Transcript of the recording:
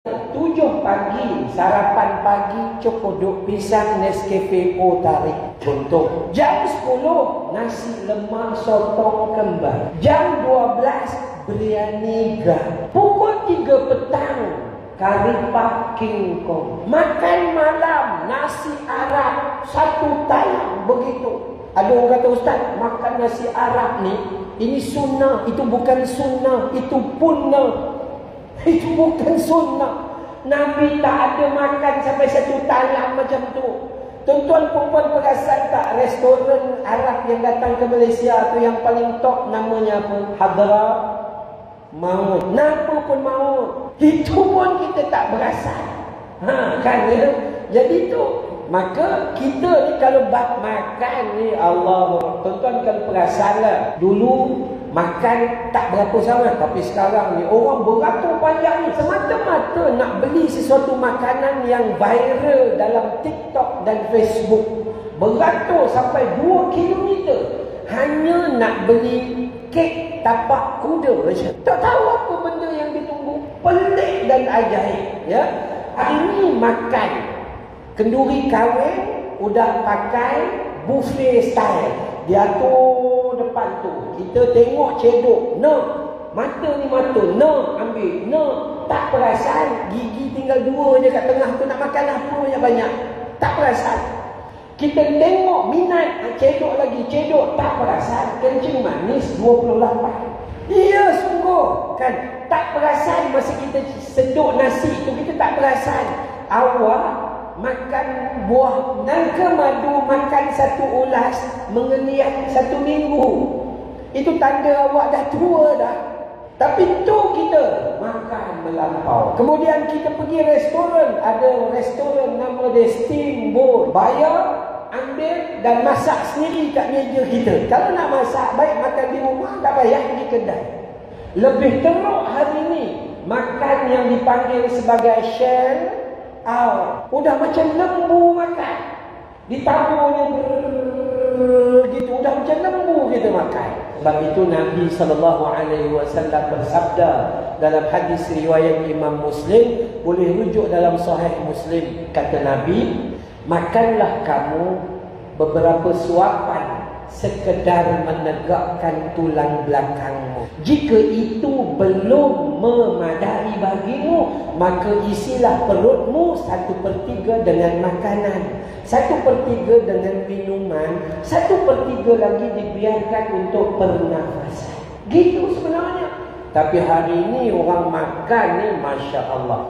7 pagi, sarapan pagi, cokодok pisang Nescafe tarik. Contoh. Jam 10, nasi lemak sotong kembar. Jam 12, biryani gah. Pukul 3 petang, kari pak King Kong. Makan malam, nasi Arab 1 talam. Begitu. Ada orang kata, Ustaz, makan nasi Arab ni, ini sunnah. Itu bukan sunnah, itu punah. Itu bukan sunnah. Nabi tak ada makan sampai 1 talam macam tu. Tuan-tuan perempuan perasan tak, restoran Arab yang datang ke Malaysia tu yang paling top namanya apa? Hadra Maut. Napa pun maut. Itu pun kita tak perasan. Kan ya? Jadi tu, maka kita ni kalau bab makan ni, Allah, tuan-tuan kalau perasanlah, dulu makan tak berapa sama, tapi sekarang ni orang beratur panjang ni semata-mata nak beli sesuatu makanan yang viral dalam TikTok dan Facebook. Beratur sampai 2 kilometer hanya nak beli kek tapak kuda saja. Tak tahu apa benda yang ditunggu. Pelik dan ajaib, ya. Hari ni makan kenduri kahwin udah pakai buffet style. Dia tu depan tu, kita tengok cedok, no, mata ni mata, no, ambil, no, tak perasan, gigi tinggal 2 je kat tengah tu, nak makan apa banyak-banyak, tak perasan. Kita tengok minat, cedok lagi, cedok, tak perasan. Kencing manis 28. Iya sungguh, kan, tak perasan masa kita seduk nasi tu, kita tak perasan. Awak makan buah nangka madu, makan 1 ulas, mengeniak 1 minggu. Itu tanda awak dah tua dah. Tapi tu kita makan melampau. Kemudian kita pergi restoran. Ada restoran nama dia Steamboat. Bayar, ambil dan masak sendiri kat meja kita. Kalau nak masak, baik makan di rumah, tak payah pergi kedai. Lebih teruk hari ni, makan yang dipanggil sebagai shell udah macam lembu makan. Ditaburnya gitu, udah macam lembu kita makan. Sebab itu Nabi SAW bersabda dalam hadis riwayat Imam Muslim, boleh rujuk dalam Sahih Muslim. Kata Nabi, makanlah kamu beberapa suapan sekedar menegakkan tulang belakangmu. Jika itu belum memadai bagimu, maka isilah perutmu 1/3 dengan makanan, 1/3 dengan minuman, 1/3 lagi dibiarkan untuk pernafasan. Gitu sebenarnya. Tapi hari ini orang makan ni, Masya Allah.